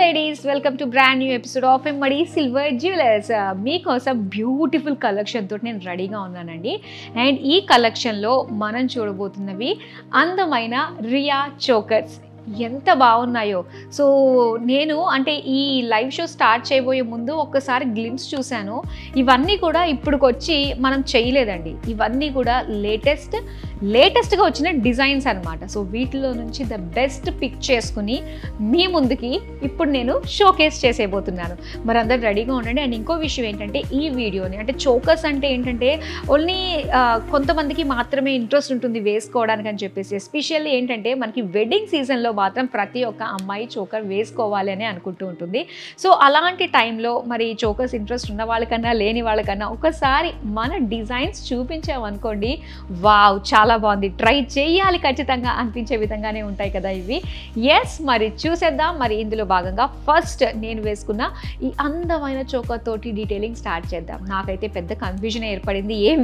ladies, welcome to brand new episode of Immadi Silver Jewelers. మీకోసం beautiful collection తోటి నేను రెడీగా ఉన్నానండి. అండ్ ఈ కలెక్షన్లో మనం చూడబోతున్నవి అందమైన రియా చోకర్స్. ఎంత బాగున్నాయో. సో నేను అంటే ఈ లైవ్ షో స్టార్ట్ చేయబోయే ముందు ఒక్కసారి గ్లిమ్స్ చూశాను. ఇవన్నీ కూడా ఇప్పుడుకొచ్చి మనం చేయలేదండి. ఇవన్నీ కూడా లేటెస్ట్గా వచ్చిన డిజైన్స్ అనమాట. సో వీటిలో నుంచి ద బెస్ట్ పిక్ చేసుకుని మీ ముందుకి ఇప్పుడు నేను షోకేస్ చేసేయబోతున్నాను. మరి అందరు రెడీగా ఉండండి. అండ్ ఇంకో విషయం ఏంటంటే ఈ వీడియోని అంటే చోకర్స్ అంటే ఏంటంటే ఓన్లీ కొంతమందికి మాత్రమే ఇంట్రెస్ట్ ఉంటుంది వేసుకోవడానికి అని చెప్పేసి. ఎస్పెషల్లీ ఏంటంటే మనకి వెడ్డింగ్ సీజన్లో మాత్రం ప్రతి ఒక్క అమ్మాయి చోకర్ వేసుకోవాలి అని అనుకుంటూ ఉంటుంది. సో అలాంటి టైంలో మరి చోకర్స్ ఇంట్రెస్ట్ ఉన్న వాళ్ళకన్నా లేని వాళ్ళకన్నా ఒకసారి మన డిజైన్స్ చూపించామనుకోండి, వావ్ చాలా బాగుంది, ట్రై చేయాలి ఖచ్చితంగా అనిపించే విధంగానే ఉంటాయి కదా ఇవి. ఎస్, మరి చూసేద్దాం. మరి ఇందులో భాగంగా ఫస్ట్ నేను వేసుకున్న ఈ అందమైన చోకర్ తోటి డీటెయిలింగ్ స్టార్ట్ చేద్దాం. నాకైతే పెద్ద కన్ఫ్యూజన్ ఏర్పడింది, ఏం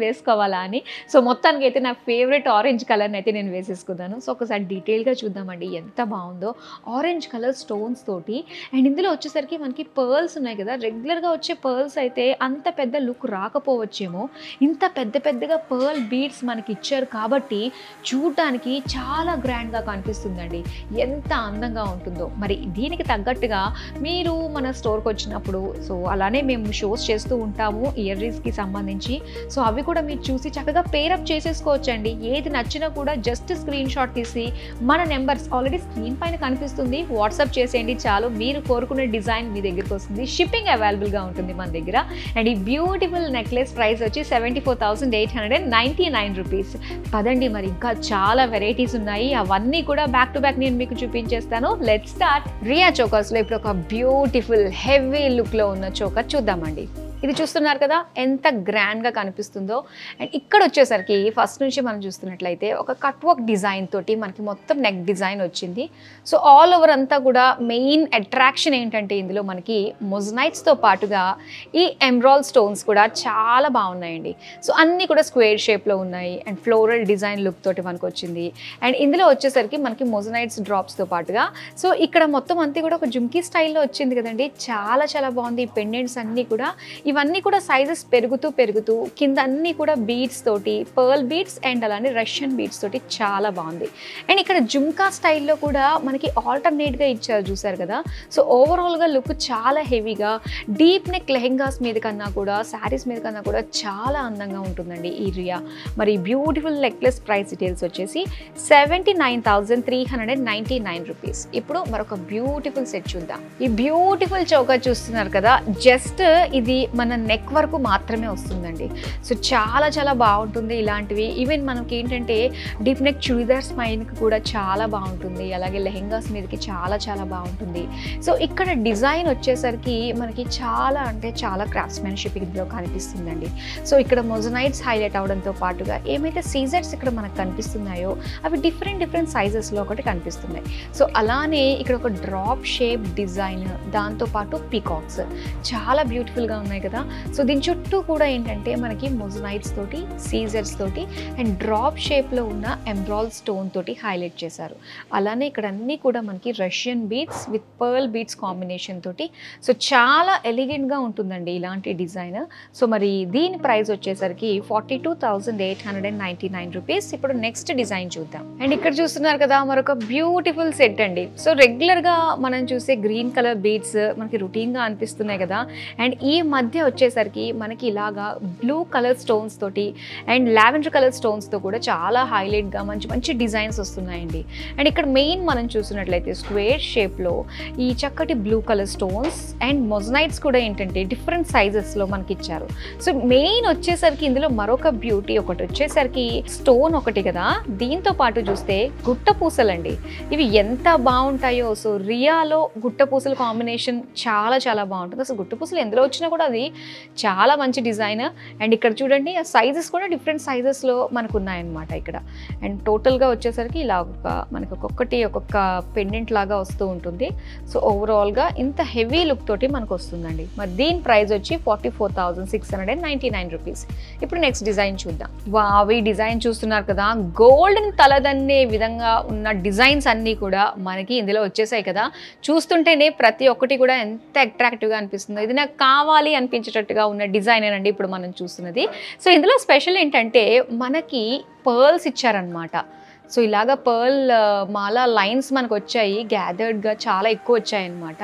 వేసుకోవాలా అని. సో మొత్తానికి అయితే నా ఫేవరెట్ ఆరెంజ్ కలర్ని అయితే నేను వేసేసుకున్నాను. సో ఒకసారి డీటెయిల్గా చూద్దామండి ఎంత బాగుందో. ఆరెంజ్ కలర్ స్టోన్స్ తోటి అండ్ ఇందులో వచ్చేసరికి మనకి పర్ల్స్ ఉన్నాయి కదా. రెగ్యులర్గా వచ్చే పర్ల్స్ అయితే అంత పెద్ద లుక్ రాకపోవచ్చేమో, ఇంత పెద్దగా పర్ల్ బీడ్స్ మనకి ఇచ్చారు కాబట్టి చూడటానికి చాలా గ్రాండ్గా కనిపిస్తుందండి. ఎంత అందంగా ఉంటుందో. మరి దీనికి తగ్గట్టుగా మీరు మన స్టోర్కి వచ్చినప్పుడు సో అలానే మేము షోస్ చేస్తూ ఉంటాము ఇయర్ రింగ్స్కి సంబంధించి. సో అవి కూడా మీరు చూసి చక్కగా పేరప్ చేసేసుకోవచ్చండి. ఏది నచ్చినా కూడా జస్ట్ స్క్రీన్ షాట్ తీసి మన నెంబర్స్ ఆల్రెడీ స్క్రీన్ పైన కనిపిస్తుంది, వాట్సాప్ చేసేయండి చాలు. మీరు కోరుకునే డిజైన్ మీ దగ్గరికి వస్తుంది. షిప్పింగ్ అవైలబుల్గా ఉంటుంది మన దగ్గర. అండ్ ఈ బ్యూటిఫుల్ నెక్లెస్ ప్రైస్ వచ్చి 74,899 రూపీస్. పదండి, మరి ఇంకా చాలా వెరైటీస్ ఉన్నాయి. అవన్నీ కూడా బ్యాక్ టు బ్యాక్ నేను మీకు చూపించేస్తాను. Let's start. రియా చోకర్స్లో ఇప్పుడు ఒక బ్యూటిఫుల్ హెవీ లుక్లో ఉన్న చోకర్ చూద్దామండి. ఇది చూస్తున్నారు కదా ఎంత గ్రాండ్గా కనిపిస్తుందో. అండ్ ఇక్కడ వచ్చేసరికి ఫస్ట్ నుంచి మనం చూస్తున్నట్లయితే ఒక కట్ వర్క్ డిజైన్ తోటి మనకి మొత్తం నెక్ డిజైన్ వచ్చింది. సో ఆల్ ఓవర్ అంతా కూడా మెయిన్ అట్రాక్షన్ ఏంటంటే ఇందులో మనకి మొజనైట్స్తో పాటుగా ఈ ఎమరాల్డ్ స్టోన్స్ కూడా చాలా బాగున్నాయండి. సో అన్నీ కూడా స్క్వేర్ షేప్లో ఉన్నాయి అండ్ ఫ్లోరల్ డిజైన్ లుక్ తోటి మనకు వచ్చింది. అండ్ ఇందులో వచ్చేసరికి మనకి మొజనైట్స్ డ్రాప్స్తో పాటుగా సో ఇక్కడ మొత్తం అంతా కూడా ఒక జుమ్కీ స్టైల్లో వచ్చింది కదండి. చాలా బాగుంది. ఈ పెండెంట్స్ అన్నీ కూడా ఇవన్నీ కూడా సైజెస్ పెరుగుతూ కింద అన్నీ కూడా బీడ్స్ తోటి పర్ల్ బీడ్స్ అండ్ అలానే రష్యన్ బీడ్స్ తోటి చాలా బాగుంది. అండ్ ఇక్కడ జుమ్కా స్టైల్లో కూడా మనకి ఆల్టర్నేట్గా ఇచ్చారు చూసారు కదా. సో ఓవరాల్గా లుక్ చాలా హెవీగా డీప్ నెక్ లెహెంగాస్ మీద కన్నా కూడా శారీస్ మీద కన్నా కూడా చాలా అందంగా ఉంటుందండి ఈ రియా. మరి బ్యూటిఫుల్ నెక్లెస్ ప్రైస్ డీటెయిల్స్ వచ్చేసి 79,399 రూపీస్. ఇప్పుడు మరొక బ్యూటిఫుల్ సెట్ చూద్దాం. ఈ బ్యూటిఫుల్ చౌకా చూస్తున్నారు కదా, జస్ట్ ఇది మన నెక్ వరకు మాత్రమే వస్తుందండి. సో చాలా బాగుంటుంది ఇలాంటివి. ఈవెన్ మనకి ఏంటంటే డీప్ నెక్ చుడిదార్స్ పైనకి కూడా చాలా బాగుంటుంది, అలాగే లెహెంగాస్ మీదకి చాలా బాగుంటుంది. సో ఇక్కడ డిజైన్ వచ్చేసరికి మనకి చాలా అంటే చాలా క్రాఫ్ట్స్మెన్షిప్ ఇందులో కనిపిస్తుందండి. సో ఇక్కడ మొజనైట్స్ హైలైట్ అవడంతో పాటుగా ఏమైతే సీజర్స్ ఇక్కడ మనకు కనిపిస్తున్నాయో అవి డిఫరెంట్ సైజెస్లో ఒకటి కనిపిస్తున్నాయి. సో అలానే ఇక్కడ ఒక డ్రాప్ షేప్ డిజైన్, దాంతోపాటు పీకాక్స్ చాలా బ్యూటిఫుల్గా ఉన్నాయి కదా. సో దీని చుట్టూ కూడా ఏంటంటే మనకి మొజనైట్స్ తోటి సీజర్స్ తోటి అండ్ డ్రాప్ షేప్లో ఉన్న ఎమరాల్డ్ స్టోన్ తోటి హైలైట్ చేశారు. అలానే ఇక్కడ అన్నీ కూడా మనకి Russian beads with pearl beads combination తోటి సో చాలా ఎలిగెంట్గా ఉంటుందండి ఇలాంటి డిజైన్. సో మరి దీని ప్రైస్ వచ్చేసరికి 42,899 రూపీస్. ఇప్పుడు నెక్స్ట్ డిజైన్ చూద్దాం. అండ్ ఇక్కడ చూస్తున్నారు కదా మరొక బ్యూటిఫుల్ సెట్ అండి. సో రెగ్యులర్గా మనం చూసే గ్రీన్ కలర్ బీడ్స్ మనకి రొటీన్గా అనిపిస్తున్నాయి కదా. అండ్ ఈ మధ్య వచ్చేసరికి మనకి ఇలాగా బ్లూ కలర్ స్టోన్స్ తోటి అండ్ లావెండర్ కలర్ స్టోన్స్తో కూడా చాలా హైలైట్గా మంచి డిజైన్స్ వస్తున్నాయండి. అండ్ ఇక్కడ మెయిన్ మనం చూసినట్లయితే స్క్వేర్ షేప్లో ఈ చక్కటి బ్లూ కలర్ స్టోన్స్ అండ్ మొజనైట్స్ కూడా ఏంటంటే డిఫరెంట్ సైజెస్లో మనకి ఇచ్చారు. సో మెయిన్ వచ్చేసరికి ఇందులో మరొక బ్యూటీ ఒకటి వచ్చేసరికి స్టోన్ ఒకటి కదా, దీంతో పాటు చూస్తే గుట్ట పూసలండి. ఇవి ఎంత బాగుంటాయో. సో రియాలో గుట్ట పూసల కాంబినేషన్ చాలా బాగుంటుంది. అసలు గుట్ట పూసలు ఎందులో వచ్చినా కూడా అది చాలా మంచి డిజైన్. అండ్ ఇక్కడ చూడండి ఆ సైజెస్ కూడా డిఫరెంట్ సైజెస్లో మనకు ఉన్నాయన్నమాట ఇక్కడ. అండ్ టోటల్గా వచ్చేసరికి ఇలా మనకి ఒక్కొక్క పెండెంట్ లాగా వస్తూ ఉంటుంది. సో ఓవరాల్గా ఇంత హెవీ లుక్ తోటి మనకు వస్తుందండి. మరి దీని ప్రైస్ వచ్చి 44,699 రూపీస్. ఇప్పుడు నెక్స్ట్ డిజైన్ చూద్దాం. వావ్, ఈ డిజైన్ చూస్తున్నారు కదా, గోల్డెన్ తలదన్నే విధంగా ఉన్న డిజైన్స్ అన్నీ కూడా మనకి ఇందులో వచ్చేసాయి కదా. చూస్తుంటేనే ప్రతి ఒక్కటి కూడా ఎంత అట్రాక్టివ్గా అనిపిస్తుందో. ఇది నాకు కావాలి అనిపించేటట్టుగా ఉన్న డిజైన్ అండి ఇప్పుడు మనం చూస్తున్నది. సో ఇందులో స్పెషల్ ఏంటంటే మనకి పర్ల్స్ ఇచ్చారనమాట. సో ఇలాగ పర్ల్ మాలా లైన్స్ మనకు వచ్చాయి, గ్యాదర్డ్గా చాలా ఎక్కువ వచ్చాయన్నమాట.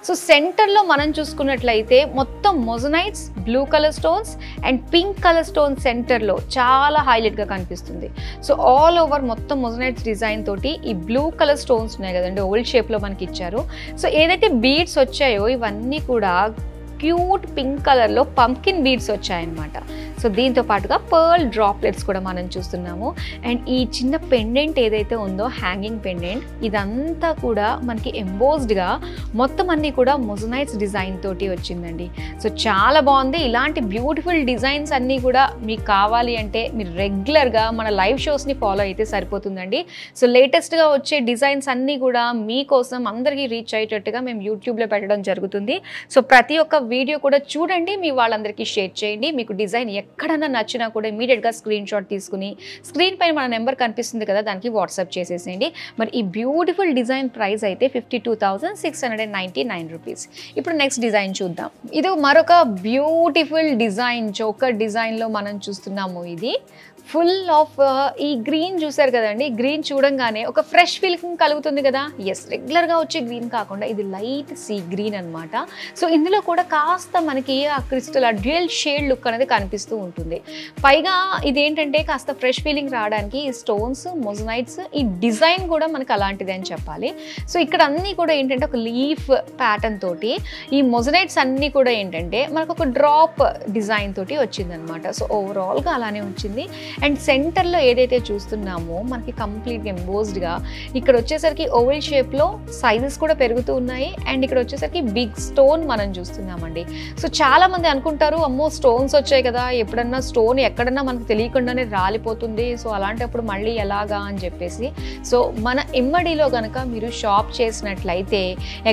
సో సెంటర్లో మనం చూసుకున్నట్లయితే మొత్తం మొజనైట్స్, blue colour stones and pink colour stone సెంటర్లో చాలా హైలైట్గా కనిపిస్తుంది. సో ఆల్ ఓవర్ మొత్తం మొజనైట్స్ డిజైన్ తోటి ఈ బ్లూ కలర్ స్టోన్స్ ఉన్నాయి కదండి, ఓల్డ్ షేప్లో మనకి ఇచ్చారు. సో ఏదైతే బీడ్స్ వచ్చాయో ఇవన్నీ కూడా క్యూట్ పింక్ కలర్లో పంకిన్ బీడ్స్ వచ్చాయన్నమాట. సో దీంతో పాటుగా పర్ల్ డ్రాప్లెట్స్ కూడా మనం చూస్తున్నాము. అండ్ ఈ చిన్న పెండెంట్ ఏదైతే ఉందో హ్యాంగింగ్ పెండెంట్, ఇదంతా కూడా మనకి ఎంబోస్డ్గా మొత్తం అన్నీ కూడా మొజనైట్స్ డిజైన్ తోటి వచ్చిందండి. సో చాలా బాగుంది. ఇలాంటి బ్యూటిఫుల్ డిజైన్స్ అన్నీ కూడా మీకు కావాలి అంటే మీరు రెగ్యులర్గా మన లైవ్ షోస్ని ఫాలో అయితే సరిపోతుందండి. సో లేటెస్ట్గా వచ్చే డిజైన్స్ అన్నీ కూడా మీకోసం అందరికీ రీచ్ అయ్యేటట్టుగా మేము యూట్యూబ్లో పెట్టడం జరుగుతుంది. సో ప్రతి ఒక్క వీడియో కూడా చూడండి, మీ వాళ్ళందరికీ షేర్ చేయండి. మీకు డిజైన్ ఎక్కడన్నా నచ్చినా కూడా ఇమీడియట్గా స్క్రీన్ షాట్ తీసుకుని స్క్రీన్ పైన మన నెంబర్ కనిపిస్తుంది కదా, దానికి వాట్సాప్ చేసేసేయండి. మరి ఈ బ్యూటిఫుల్ డిజైన్ ప్రైస్ అయితే 52,699 రూపీస్. ఇప్పుడు నెక్స్ట్ డిజైన్ చూద్దాం. ఇది మరొక బ్యూటిఫుల్ డిజైన్, చోకర్ డిజైన్లో మనం చూస్తున్నాము. ఇది ఫుల్ ఆఫ్ ఈ గ్రీన్ చూసారు కదండి, గ్రీన్ చూడంగానే ఒక ఫ్రెష్ ఫీలింగ్ కలుగుతుంది కదా. ఎస్, రెగ్యులర్గా వచ్చే గ్రీన్ కాకుండా ఇది లైట్ సీ గ్రీన్ అనమాట. సో ఇందులో కూడా కాస్త మనకి ఆ క్రిస్టల్, ఆ డ్యూయల్ షేడ్ లుక్ అనేది కనిపిస్తూ ఉంటుంది. పైగా ఇదేంటంటే కాస్త ఫ్రెష్ ఫీలింగ్ రావడానికి ఈ స్టోన్స్, మొజనైట్స్, ఈ డిజైన్ కూడా మనకు అలాంటిదే అని చెప్పాలి. సో ఇక్కడ అన్నీ కూడా ఏంటంటే ఒక లీఫ్ ప్యాటర్న్ తోటి ఈ మొజనైట్స్ అన్నీ కూడా ఏంటంటే మనకు ఒక డ్రాప్ డిజైన్ తోటి వచ్చిందనమాట. సో ఓవరాల్గా అలానే వచ్చింది. అండ్ సెంటర్లో ఏదైతే చూస్తున్నామో మనకి కంప్లీట్గా ఎంబోస్డ్గా ఇక్కడ వచ్చేసరికి ఓవెల్ షేప్లో సైజెస్ కూడా పెరుగుతూ ఉన్నాయి. అండ్ ఇక్కడ వచ్చేసరికి బిగ్ స్టోన్ మనం చూస్తున్నామండి. సో చాలా మంది అనుకుంటారు, అమ్మో స్టోన్స్ వచ్చాయి కదా, ఎప్పుడన్నా స్టోన్ ఎక్కడన్నా మనకు తెలియకుండానే రాలిపోతుంది, సో అలాంటప్పుడు మళ్ళీ ఎలాగా అని చెప్పేసి. సో మన ఇమ్మడిలో కనుక మీరు షాప్ చేసినట్లయితే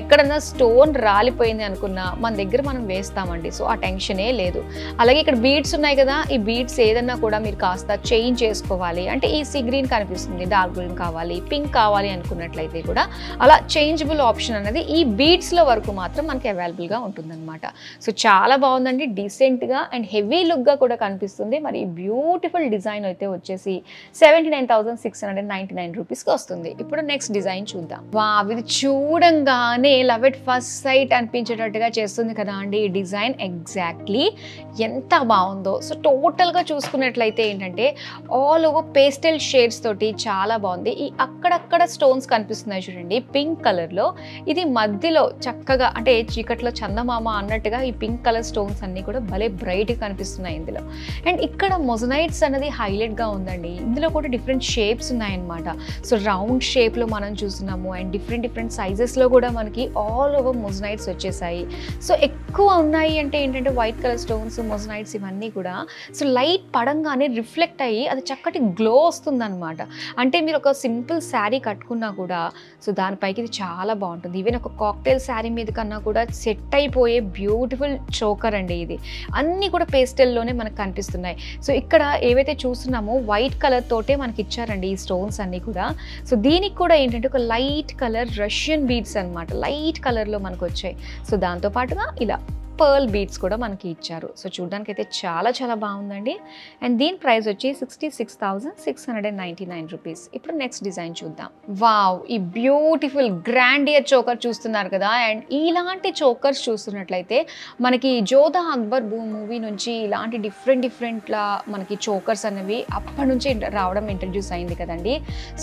ఎక్కడన్నా స్టోన్ రాలిపోయింది అనుకున్నా మన దగ్గర మనం వేస్తామండి. సో ఆ టెన్షనే లేదు. అలాగే ఇక్కడ బీడ్స్ ఉన్నాయి కదా, ఈ బీడ్స్ ఏదన్నా కూడా మీరు కాస్త చేంజ్ చేసుకోవాలి అంటే ఈ సీ గ్రీన్ కనిపిస్తుంది, డార్క్ గ్రీన్ కావాలి, పింక్ కావాలి అనుకున్నట్లయితే కూడా అలా చేంజబుల్ ఆప్షన్ అనేది ఈ బీడ్స్లో వరకు మాత్రం మనకి అవైలబుల్గా ఉంటుందన్నమాట. సో చాలా బాగుందండి, డీసెంట్గా అండ్ హెవీ లుక్గా కూడా కనిపిస్తుంది. మరి ఈ బ్యూటిఫుల్ డిజైన్ అయితే వచ్చేసి 79,699 రూపీస్కి వస్తుంది. ఇప్పుడు నెక్స్ట్ డిజైన్ చూద్దాం. ఇది చూడంగానే లవ్ ఎట్ ఫస్ట్ సైట్ అనిపించేటట్టుగా చేస్తుంది కదా అండి ఈ డిజైన్. ఎగ్జాక్ట్లీ ఎంత బాగుందో. సో టోటల్గా చూసుకున్నట్లయితే ఏంటంటే ఆల్ ఓవర్ పేస్టల్ షేడ్స్ తోటి చాలా బాగుంది. ఈ అక్కడక్కడ స్టోన్స్ కనిపిస్తున్నాయి చూడండి పింక్ కలర్లో. ఇది మధ్యలో చక్కగా అంటే చీకట్లో చందమామ అన్నట్టుగా ఈ పింక్ కలర్ స్టోన్స్ అన్నీ కూడా భలే బ్రైట్గా కనిపిస్తున్నాయి ఇందులో. అండ్ ఇక్కడ మొజనైట్స్ అనేది హైలైట్గా ఉందండి. ఇందులో కూడా డిఫరెంట్ షేప్స్ ఉన్నాయన్నమాట. సో రౌండ్ షేప్లో మనం చూస్తున్నాము అండ్ డిఫరెంట్ సైజెస్లో కూడా మనకి ఆల్ ఓవర్ మొజనైట్స్ వచ్చేసాయి. సో ఎక్కువ ఉన్నాయి అంటే ఏంటంటే వైట్ కలర్ స్టోన్స్, మొజనైట్స్ ఇవన్నీ కూడా సో లైట్ పడంగానే రిఫ్లెక్ట్ అయ్యి అది చక్కటి గ్లో వస్తుందన్నమాట. అంటే మీరు ఒక సింపుల్ శారీ కట్టుకున్నా కూడా సో దానిపైకి ఇది చాలా బాగుంటుంది. ఈవెన్ ఒక కాక్టైల్ శారీ మీద కన్నా కూడా సెట్ అయిపోయే బ్యూటిఫుల్ చోకర్ అండి ఇది. అన్నీ కూడా పేస్టల్లోనే మనకు కనిపిస్తున్నాయి. సో ఇక్కడ ఏవైతే చూస్తున్నామో వైట్ కలర్ తోటే మనకి ఇచ్చారండి ఈ స్టోన్స్ అన్నీ కూడా. సో దీనికి కూడా ఏంటంటే ఒక లైట్ కలర్ రష్యన్ బీడ్స్ అనమాట, లైట్ కలర్లో మనకు వచ్చాయి. సో దాంతోపాటుగా ఇలా పర్ల్ బీడ్స్ కూడా మనకి ఇచ్చారు. సో చూడడానికి అయితే చాలా చాలా బాగుందండి. అండ్ దీని ప్రైస్ వచ్చి 66,699 రూపీస్. ఇప్పుడు నెక్స్ట్ డిజైన్ చూద్దాం. వావ్, ఈ బ్యూటిఫుల్ గ్రాండియర్ చోకర్ చూస్తున్నారు కదా. అండ్ ఇలాంటి చోకర్స్ చూస్తున్నట్లయితే మనకి జోధా అక్బర్ మూవీ నుంచి ఇలాంటి డిఫరెంట్లా మనకి చోకర్స్ అనేవి అప్పటి నుంచి రావడం ఇంట్రడ్యూస్ అయింది కదండి.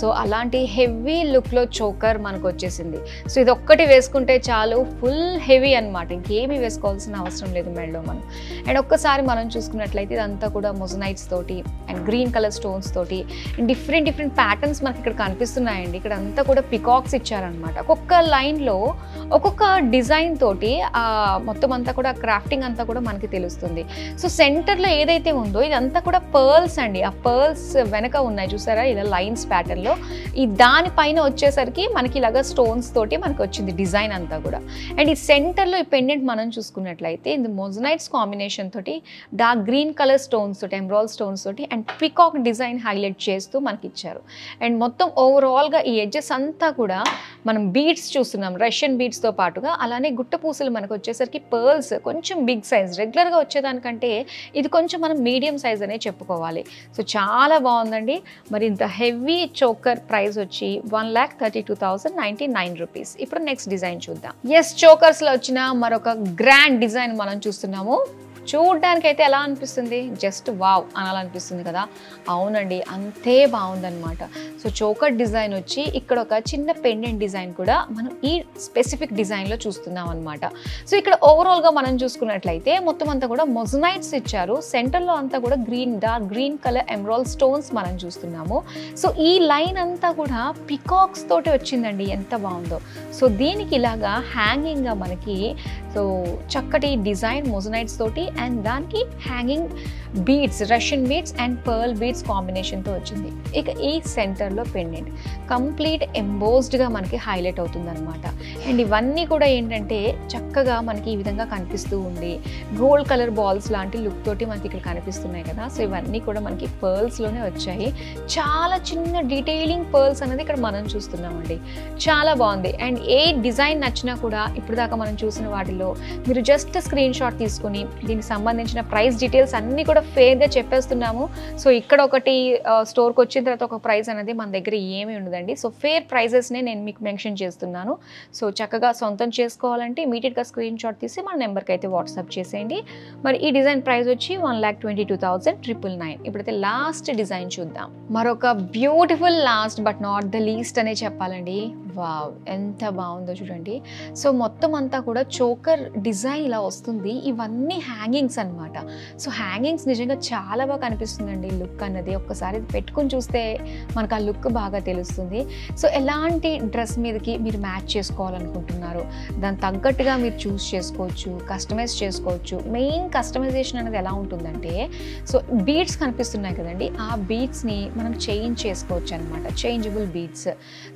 సో అలాంటి హెవీ లుక్లో చోకర్ మనకు వచ్చేసింది. సో ఇది ఒక్కటి వేసుకుంటే చాలు, ఫుల్ హెవీ అనమాట, ఇంకేమీ వేసుకోవాలి పెట్టుకోవాల్సిన అవసరం లేదు మెడలో మనం. అండ్ ఒక్కసారి మనం చూసుకున్నట్లయితే ఇదంతా కూడా మొజనైట్స్ తోటి అండ్ గ్రీన్ కలర్ స్టోన్స్ తోటి అండ్ డిఫరెంట్ ప్యాటర్న్స్ మనకి ఇక్కడ కనిపిస్తున్నాయండి. ఇక్కడ అంతా కూడా పికాక్స్ ఇచ్చారనమాట. ఒక్కొక్క లైన్లో ఒక్కొక్క డిజైన్ తోటి మొత్తం అంతా కూడా క్రాఫ్టింగ్ అంతా కూడా మనకి తెలుస్తుంది. సో సెంటర్లో ఏదైతే ఉందో ఇదంతా కూడా పర్ల్స్ అండి. ఆ పర్ల్స్ వెనక ఉన్నాయి చూసారా ఇలా లైన్స్ ప్యాటర్న్లో. ఈ దానిపైన వచ్చేసరికి మనకి ఇలాగా స్టోన్స్ తోటి మనకి వచ్చింది డిజైన్ అంతా కూడా. అండ్ ఈ సెంటర్లో ఈ పెండెంట్ మనం చూసుకున్నట్లయితే ఇది మొజనైట్స్ కాంబినేషన్ తోటి డార్క్ గ్రీన్ కలర్ స్టోన్స్ తోటి ఎమరాల్డ్ స్టోన్స్ తోటి అండ్ పికాక్ డిజైన్ హైలైట్ చేస్తూ మనకి ఇచ్చారు. అండ్ మొత్తం ఓవరాల్గా ఈ ఎడ్జెస్ అంతా కూడా మనం బీడ్స్ చూస్తున్నాం, రష్యన్ బీడ్స్తో పాటుగా. అలానే గుట్ట పూసలు మనకు వచ్చేసరికి పర్ల్స్ కొంచెం బిగ్ సైజ్, రెగ్యులర్గా వచ్చేదానికంటే ఇది కొంచెం మనం మీడియం సైజ్ అనే చెప్పుకోవాలి. సో చాలా బాగుందండి. మరి ఇంత హెవీ చోకర్ ప్రైస్ వచ్చి 1,32,099 రూపీస్. ఇప్పుడు నెక్స్ట్ డిజైన్ చూద్దాం. ఎస్, చోకర్స్లో వచ్చిన మరొక గ్రాండ్ డిజైన్ మనం చూస్తున్నాము. చూడడానికి అయితే ఎలా అనిపిస్తుంది, జస్ట్ వావ్ అనాలనిపిస్తుంది కదా. అవునండి, అంతే బాగుందనమాట. సో చోకర్ డిజైన్ వచ్చి ఇక్కడ ఒక చిన్న పెండెంట్ డిజైన్ కూడా మనం ఈ స్పెసిఫిక్ డిజైన్లో చూస్తున్నాం అనమాట. సో ఇక్కడ ఓవరాల్గా మనం చూసుకున్నట్లయితే మొత్తం అంతా కూడా మొజనైట్స్ ఇచ్చారు. సెంటర్లో అంతా కూడా dark green colour emerald stones మనం చూస్తున్నాము. సో ఈ లైన్ అంతా కూడా పికాక్స్ తోటి వచ్చిందండి, ఎంత బాగుందో. సో దీనికి ఇలాగా హ్యాంగింగ్గా మనకి సో చక్కటి డిజైన్ మొజనైట్స్ తోటి అండ్ దానికి hanging beads, Russian beads and pearl beads కాంబినేషన్తో వచ్చింది. ఇక ఈ సెంటర్లో పెండెంట్ కంప్లీట్ ఎంబోస్డ్గా మనకి హైలైట్ అవుతుంది అనమాట. అండ్ ఇవన్నీ కూడా ఏంటంటే చక్కగా మనకి ఈ విధంగా కనిపిస్తూ ఉంది. గోల్డ్ కలర్ బాల్స్ లాంటి లుక్ తోటి మనకి ఇక్కడ కనిపిస్తున్నాయి కదా. సో ఇవన్నీ కూడా మనకి పర్ల్స్లోనే వచ్చాయి. చాలా చిన్న డీటెయిలింగ్ పర్ల్స్ అనేది ఇక్కడ మనం చూస్తున్నామండి. చాలా బాగుంది. అండ్ ఏ డిజైన్ నచ్చినా కూడా ఇప్పుడు దాకా మనం చూసిన వాటిలో మీరు జస్ట్ స్క్రీన్ షాట్ తీసుకుని దీనికి సంబంధించిన ప్రైస్ డీటెయిల్స్ అన్నీ కూడా ఫేర్గా చెప్పేస్తున్నాము. సో ఇక్కడ ఒకటి స్టోర్కి వచ్చిన తర్వాత ఒక ప్రైస్ అనేది మన దగ్గర ఏమీ ఉండదండి. సో ఫేర్ ప్రైజెస్నే నేను మీకు మెన్షన్ చేస్తున్నాను. సో చక్కగా సొంతం చేసుకోవాలంటే ఇమీడియట్గా స్క్రీన్ షాట్ తీసి మన నెంబర్కి అయితే వాట్సాప్ చేసేయండి. మరి ఈ డిజైన్ ప్రైస్ వచ్చి 1,22,999. ఇప్పుడైతే లాస్ట్ డిజైన్ చూద్దాం. మరొక beautiful last but not the least అనే చెప్పాలండి. వావ్, ఎంత బాగుందో చూడండి. సో మొత్తం అంతా కూడా చోకర్ డిజైన్ ఇలా వస్తుంది. ఇవన్నీ హ్యాంగింగ్స్ అనమాట. సో హ్యాంగింగ్స్ నిజంగా చాలా బాగా కనిపిస్తుందండి లుక్ అన్నది. ఒక్కసారి పెట్టుకుని చూస్తే మనకు ఆ లుక్ బాగా తెలుస్తుంది. సో ఎలాంటి డ్రెస్ మీదకి మీరు మ్యాచ్ చేసుకోవాలనుకుంటున్నారు దానికి తగ్గట్టుగా మీరు చూస్ చేసుకోవచ్చు, కస్టమైజ్ చేసుకోవచ్చు. మెయిన్ కస్టమైజేషన్ అనేది ఎలా ఉంటుందంటే సో బీడ్స్ కనిపిస్తున్నాయి కదండి, ఆ బీడ్స్ని మనం చేంజ్ చేసుకోవచ్చు అనమాట, చేంజబుల్ బీడ్స్.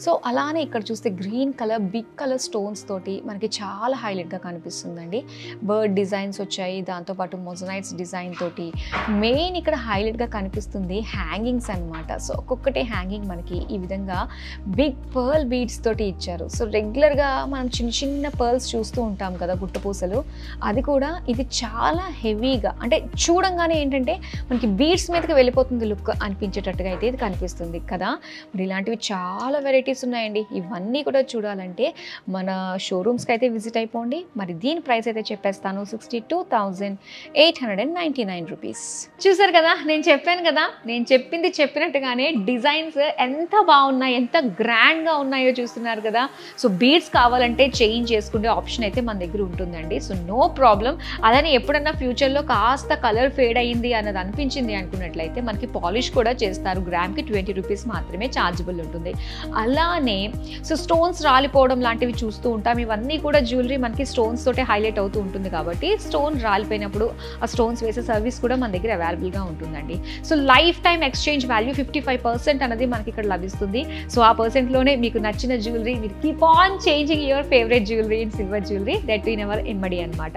సో అలానే ఇక్కడ చూస్తే green colour big colour stones తోటి మనకి చాలా హైలైట్గా కనిపిస్తుందండి. బర్డ్ డిజైన్స్ వచ్చాయి, దాంతోపాటు మొజనైట్స్ డిజైన్ తోటి. మెయిన్ ఇక్కడ హైలైట్గా కనిపిస్తుంది హ్యాంగింగ్స్ అనమాట. సో ఒక్కొక్కటి హ్యాంగింగ్ మనకి ఈ విధంగా బిగ్ పర్ల్ బీడ్స్ తోటి ఇచ్చారు. సో రెగ్యులర్గా మనం చిన్న చిన్న పర్ల్స్ చూస్తూ ఉంటాం కదా గుట్టపూసలు, అది కూడా ఇది చాలా హెవీగా అంటే చూడంగానే ఏంటంటే మనకి బీడ్స్ మీదకి వెళ్ళిపోతుంది లుక్ అనిపించేటట్టుగా అయితే ఇది కనిపిస్తుంది కదా. మరి ఇలాంటివి చాలా వెరైటీస్ ఉన్నాయండి. ఇవన్నీ కూడా చూడాలంటే మన షోరూమ్స్కి అయితే విజిట్ అయిపోండి. మరి దీని ప్రైస్ అయితే చెప్పేస్తాను, 62,899 రూపీస్. చూసారు కదా, నేను చెప్పాను కదా, నేను చెప్పింది చెప్పినట్టుగానే డిజైన్స్ ఎంత బాగున్నాయి, ఎంత గ్రాండ్గా ఉన్నాయో చూస్తున్నారు కదా. సో బీడ్స్ కావాలంటే చేంజ్ చేసుకునే ఆప్షన్ అయితే మన దగ్గర ఉంటుందండి. So no problem. అలానే ఎప్పుడన్నా ఫ్యూచర్లో కాస్త కలర్ ఫేడ్ అయ్యింది అన్నది అనిపించింది అనుకున్నట్లయితే మనకి పాలిష్ కూడా చేస్తారు. గ్రామ్కి 20 రూపీస్ మాత్రమే ఛార్జబుల్ ఉంటుంది. అలానే సో స్టోన్స్ రాలిపోవడం లాంటివి చూస్తూ ఉంటాం. ఇవన్నీ కూడా జ్యువెలరీ మనకి స్టోన్స్ తోటే హైలైట్ అవుతూ ఉంటుంది కాబట్టి స్టోన్ రాలిపోయినప్పుడు ఆ స్టోన్స్ వేసే సర్వీస్ కూడా మన దగ్గర అవైలబుల్గా ఉంటుందండి. So life time exchange value 55% అనేది మనకి ఇక్కడ లభిస్తుంది. సో ఆ పర్సెంట్లోనే మీకు నచ్చిన జ్యువెలరీ మీరు keep on changing your favourite jewellery in silver jewellery that in our ఎమ్మడి అనమాట.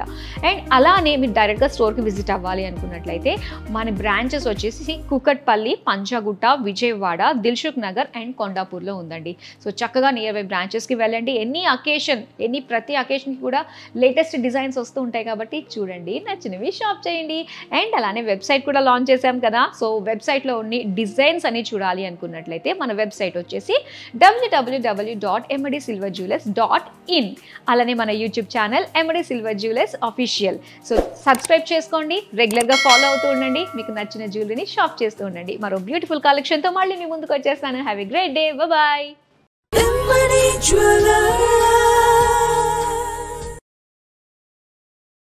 అండ్ అలానే మీరు డైరెక్ట్గా స్టోర్కి విజిట్ అవ్వాలి అనుకున్నట్లయితే మన బ్రాంచెస్ వచ్చేసి కుకట్పల్లి, పంచగుట్ట, విజయవాడ, దిల్సుఖ్ నగర్ అండ్ కొండాపూర్లో ఉందండి. సో చక్కగా నియర్ బై బ్రాంచెస్కి వెళ్ళండి. ప్రతి అకేషన్కి కూడా లేటెస్ట్ డిజైన్స్ వస్తూ ఉంటాయి కాబట్టి చూడండి, నచ్చినవి షాప్ చేయండి. అండ్ అలానే వెబ్సైట్ కూడా లాంచ్ చేశాం కదా. సో వెబ్సైట్లో ఉన్న డిజైన్స్ అన్ని చూడాలి అనుకున్నట్లయితే మన వెబ్సైట్ వచ్చేసి www.mdsilverjewellers.in. అలానే మన YouTube channel MD Silver Jewellers Official. So subscribe చేసుకోండి, రెగ్యులర్గా ఫాలో అవుతూ ఉండండి, మీకు నచ్చిన జ్యువెలరీని షాప్ చేస్తూ ఉండండి. మరో బ్యూటిఫుల్ కలెక్షన్తో మళ్ళీ మీ ముందుకు వచ్చేస్తాను. Have a great day, bye.